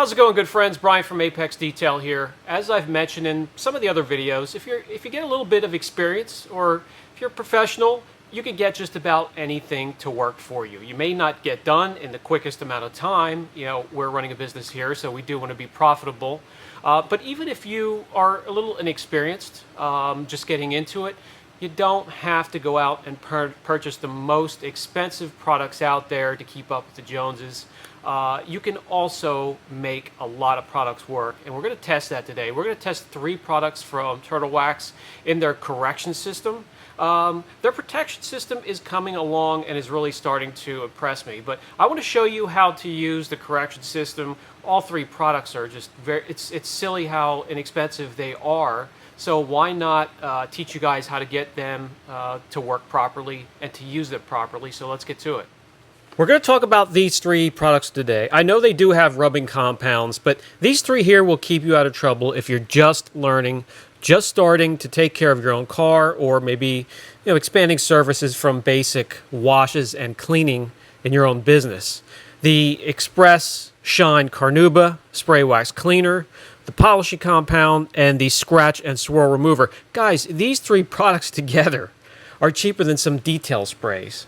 How's it going, good friends? Brian from Apex Detail here. As I've mentioned in some of the other videos, if you get a little bit of experience, or if you're a professional, you can get just about anything to work for you. You may not get done in the quickest amount of time. You know, we're running a business here, so we do want to be profitable. But even if you are a little inexperienced, just getting into it, you don't have to go out and purchase the most expensive products out there to keep up with the Joneses. You can also make a lot of products work, and we're going to test that today. We're going to test 3 products from Turtle Wax in their correction system. Their protection system is coming along and is really starting to impress me, but I want to show you how to use the correction system. All 3 products are just it's silly how inexpensive they are, so why not teach you guys how to get them to work properly and to use them properly. So let's get to it. We're going to talk about these 3 products today. I know they do have rubbing compounds, but these 3 here will keep you out of trouble if you're just learning, just starting to take care of your own car, or maybe expanding services from basic washes and cleaning in your own business. The Express Shine Carnuba Spray Wax Cleaner, the polishing compound, and the Scratch and Swirl Remover. Guys, these 3 products together are cheaper than some detail sprays.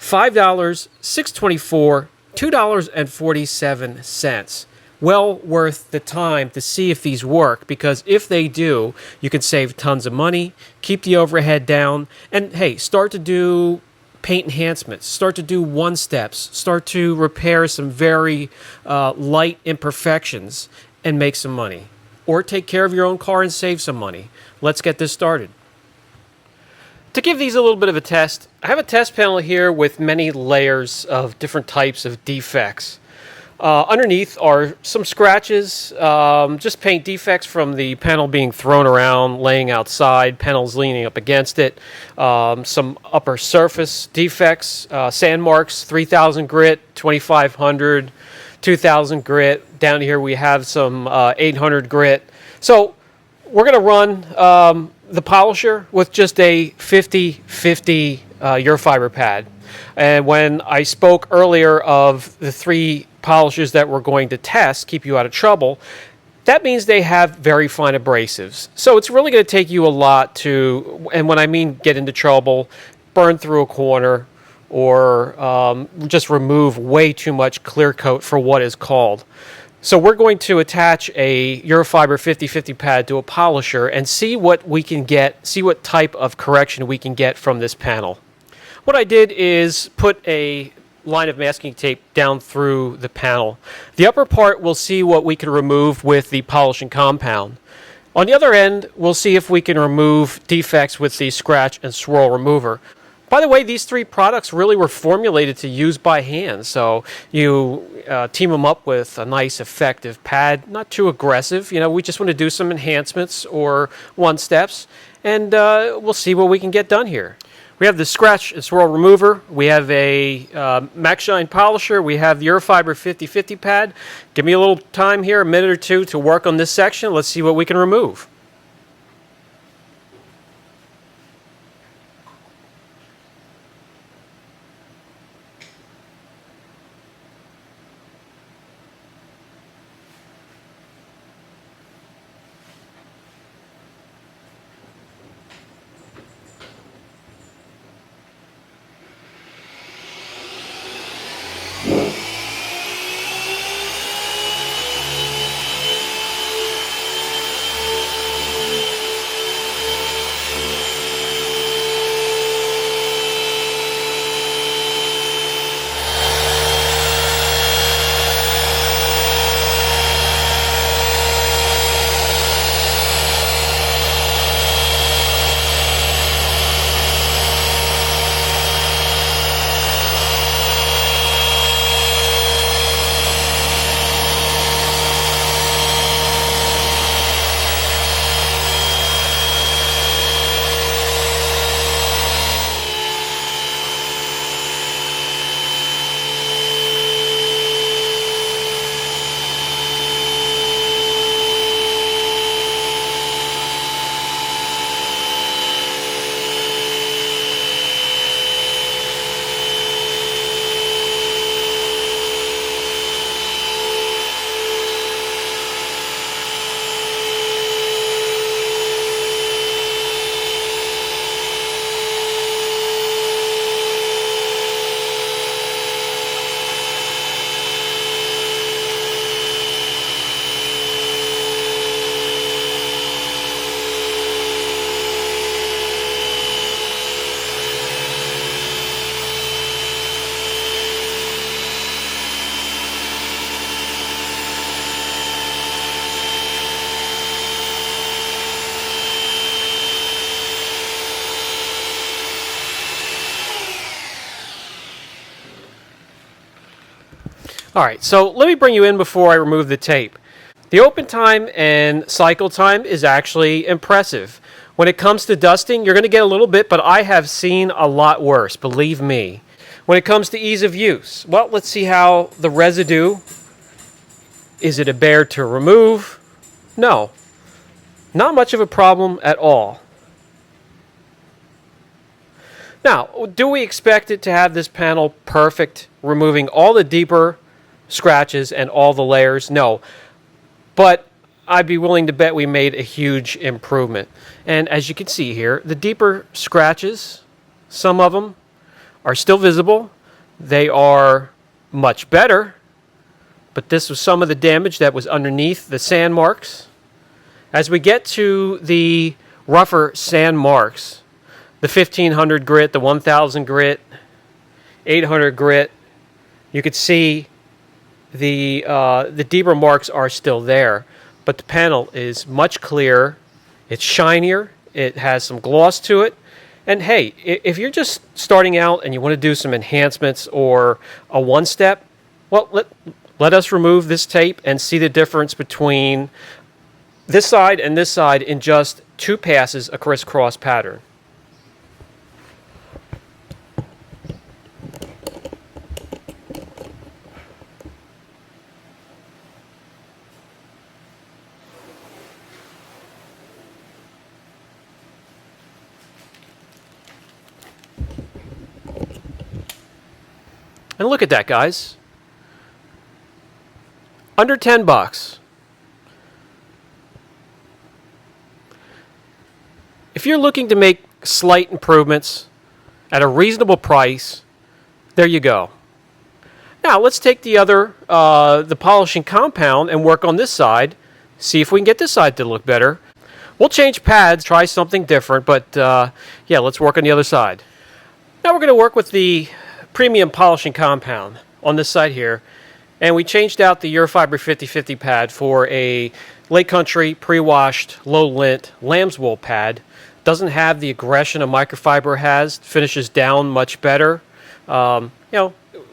$5, $6.24, $2.47. Well worth the time to see if these work, because if they do, you can save tons of money, keep the overhead down, and hey, start to do paint enhancements, start to do one-steps, start to repair some very light imperfections and make some money. Or take care of your own car and save some money. Let's get this started. To give these a little bit of a test, I have a test panel here with many layers of different types of defects. Underneath are some scratches, just paint defects from the panel being thrown around, laying outside, panels leaning up against it, some upper surface defects, sand marks, 3000 grit, 2500, 2000 grit. Down here we have some 800 grit. So we're going to run the polisher with just a 50-50 Eurofiber pad. And when I spoke earlier of the 3 polishers that we're going to test, keep you out of trouble, that means they have very fine abrasives. So it's really going to take you a lot to, and when I mean get into trouble, burn through a corner, or just remove way too much clear coat for what is called. So we're going to attach a Eurofiber 50-50 pad to a polisher and see what we can get, see what type of correction we can get from this panel. What I did is put a line of masking tape down through the panel. The upper part we'll see what we can remove with the polishing compound. On the other end, we'll see if we can remove defects with the Scratch and Swirl Remover. By the way, these 3 products really were formulated to use by hand, so you team them up with a nice effective pad, not too aggressive. We just want to do some enhancements or one-steps, and we'll see what we can get done here. We have the Scratch and Swirl Remover, we have a Max Shine Polisher, we have the Eurofiber 50-50 pad. Give me a little time here, a minute or 2, to work on this section. Let's see what we can remove. All right, so let me bring you in before I remove the tape. The open time and cycle time is actually impressive. When it comes to dusting, you're going to get a little bit, but I have seen a lot worse, believe me. When it comes to ease of use, well, let's see how the residue, is it a bear to remove? No, not much of a problem at all. Now, do we expect it to have this panel perfect, removing all the deeper scratches and all the layers? No, but I'd be willing to bet we made a huge improvement. And as you can see here, the deeper scratches, some of them are still visible. They are much better, but this was some of the damage that was underneath the sand marks. As we get to the rougher sand marks, the 1500 grit, the 1000 grit, 800 grit, you could see the deeper marks are still there, but the panel is much clearer, it's shinier, it has some gloss to it. And hey, if you're just starting out and you want to do some enhancements or a one-step, well, let us remove this tape and see the difference between this side and this side in just 2 passes, a crisscross pattern. And look at that, guys. Under $10. If you're looking to make slight improvements at a reasonable price, there you go. Now let's take the polishing compound and work on this side. See if we can get this side to look better. We'll change pads, try something different, but yeah, let's work on the other side. Now we're going to work with the premium polishing compound on this side here, and we changed out the Eurofiber 50/50 pad for a Lake Country pre-washed low lint lamb's wool pad. Doesn't have the aggression a microfiber has, finishes down much better.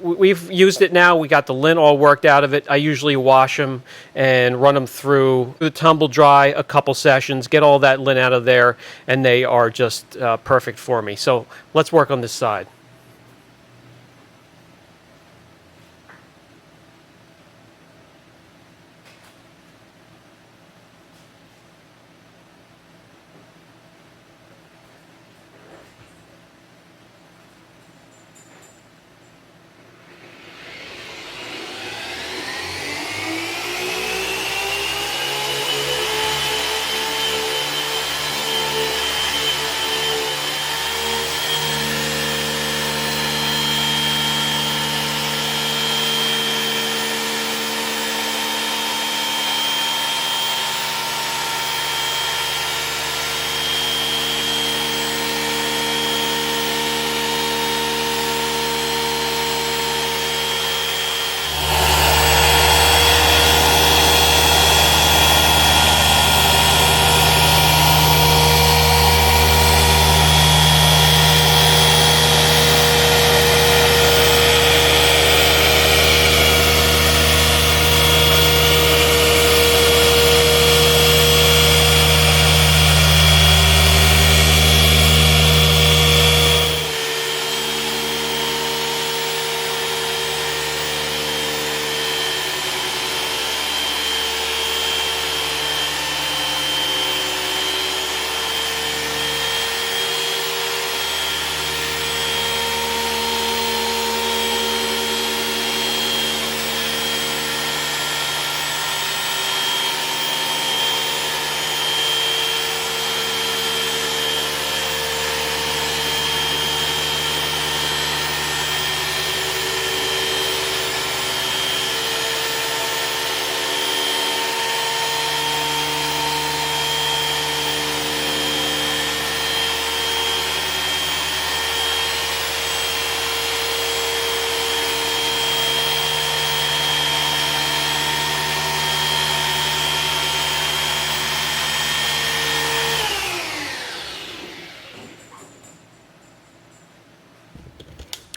We've used it now, we got the lint all worked out of it. I usually wash them and run them through the tumble dry a couple sessions, get all that lint out of there, and they are just perfect for me. So let's work on this side.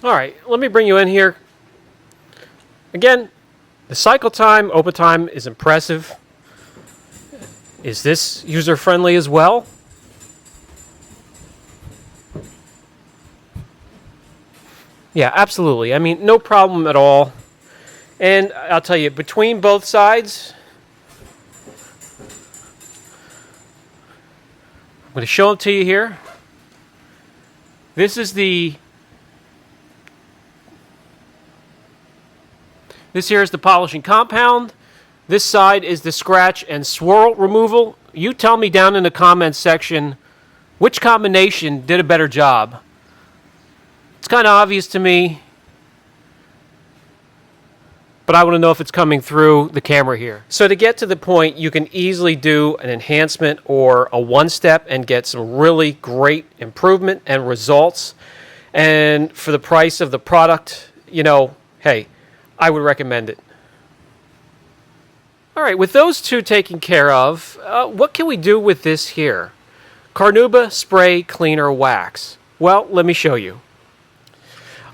All right, let me bring you in here. Again, The cycle time, open time is impressive. Is this user-friendly as well? Yeah, absolutely. I mean, no problem at all. And I'll tell you, between both sides, I'm going to show them to you here. This here is the polishing compound. This side is the scratch and swirl removal. You tell me down in the comments section which combination did a better job. It's kind of obvious to me, but I want to know if it's coming through the camera here. So to get to the point, you can easily do an enhancement or a one-step and get some really great improvement and results. And for the price of the product, you know, hey, I would recommend it. All right, with those two taken care of, what can we do with this here? Carnuba Spray Cleaner Wax. Well, let me show you.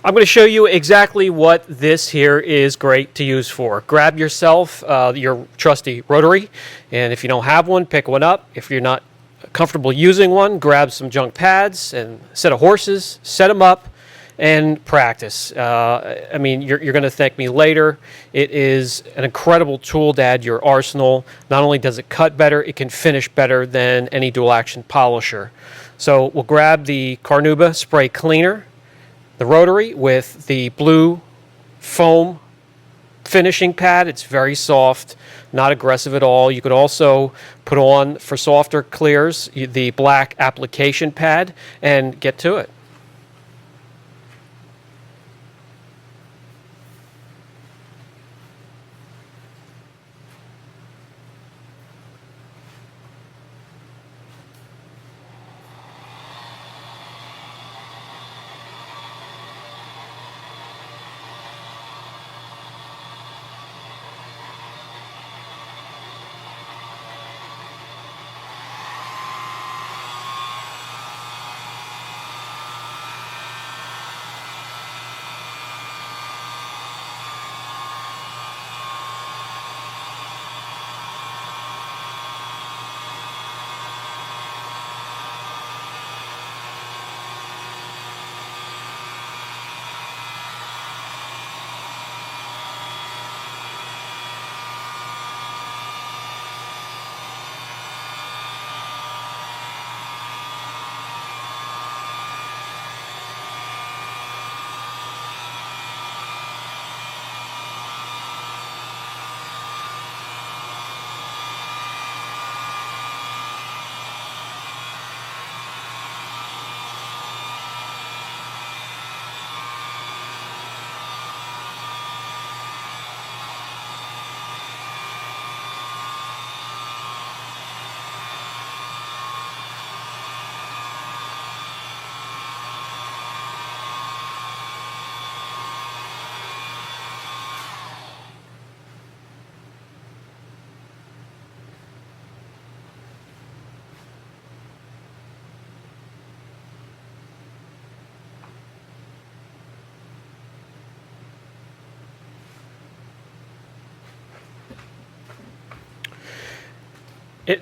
I'm going to show you exactly what this here is great to use for. Grab yourself your trusty rotary, and if you don't have one, pick one up. If you're not comfortable using one, grab some junk pads and a set of horses, set them up, and practice. I mean, you're going to thank me later. It is an incredible tool to add your arsenal. Not only does it cut better, it can finish better than any dual-action polisher. So we'll grab the Carnuba Spray Cleaner, the rotary with the blue foam finishing pad. It's very soft, not aggressive at all. You could also put on, for softer clears, the black application pad and get to it.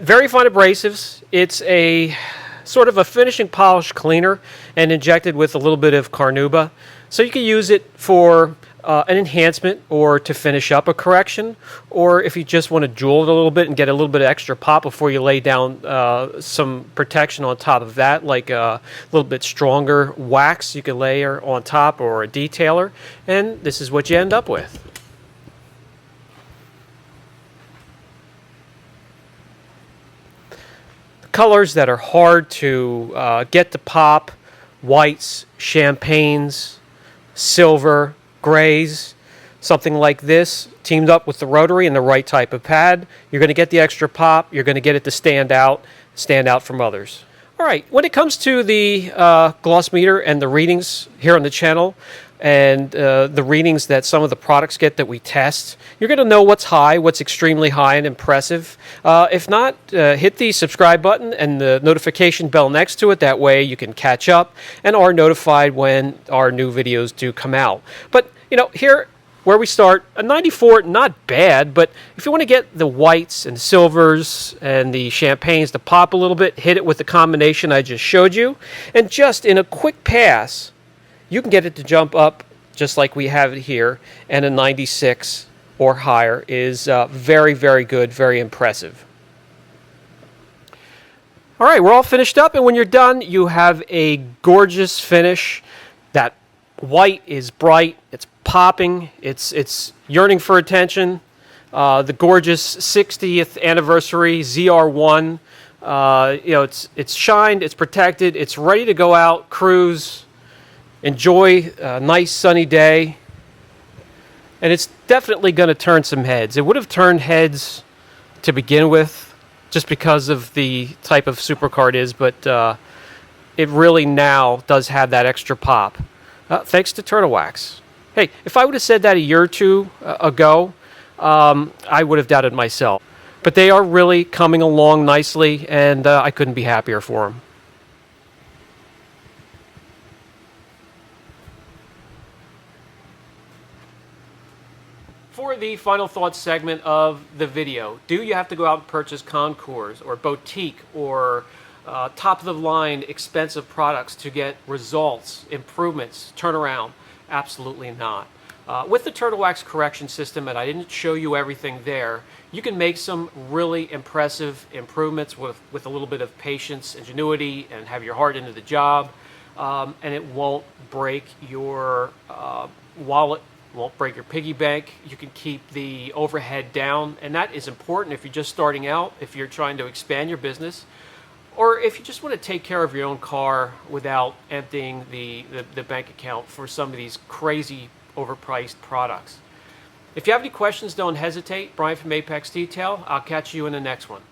Very fine abrasives. It's a sort of a finishing polish cleaner and injected with a little bit of Carnuba. So you can use it for an enhancement or to finish up a correction, or if you just want to jewel it a little bit and get a little bit of extra pop before you lay down some protection on top of that, like a little bit stronger wax you can layer on top, or a detailer, and this is what you end up with. Colors that are hard to get to pop: whites, champagnes, silver, grays, something like this, teamed up with the rotary and the right type of pad. You're going to get the extra pop. You're going to get it to stand out from others. All right, when it comes to the gloss meter and the readings here on the channel, and the readings that some of the products get that we test, you're going to know what's high, what's extremely high and impressive. If not, hit the subscribe button and the notification bell next to it. That way you can catch up and are notified when our new videos do come out. But, you know, here where we start, a 94, not bad, but if you want to get the whites and silvers and the champagnes to pop a little bit, hit it with the combination I just showed you, and just in a quick pass, you can get it to jump up just like we have it here, and a 96 or higher is very, very good, very impressive. All right, we're all finished up, and when you're done, you have a gorgeous finish. That white is bright, it's popping, it's yearning for attention. The gorgeous 60th anniversary ZR1, it's shined, it's protected, it's ready to go out, cruise, enjoy a nice sunny day, and it's definitely going to turn some heads. It would have turned heads to begin with, just because of the type of supercar it is, but it really now does have that extra pop, thanks to Turtle Wax. Hey, if I would have said that a year or two ago, I would have doubted myself. But they are really coming along nicely, and I couldn't be happier for them. For the final thoughts segment of the video, do you have to go out and purchase concours or boutique or top-of-the-line expensive products to get results, improvements, turnaround? Absolutely not. With the Turtle Wax correction system, and I didn't show you everything there, you can make some really impressive improvements with a little bit of patience, ingenuity, and have your heart into the job, and it won't break your wallet, won't break your piggy bank. You can keep the overhead down, and that is important if you're just starting out, if you're trying to expand your business, or if you just want to take care of your own car without emptying the bank account for some of these crazy overpriced products. If you have any questions, don't hesitate. Brian from Apex Detail. I'll catch you in the next one.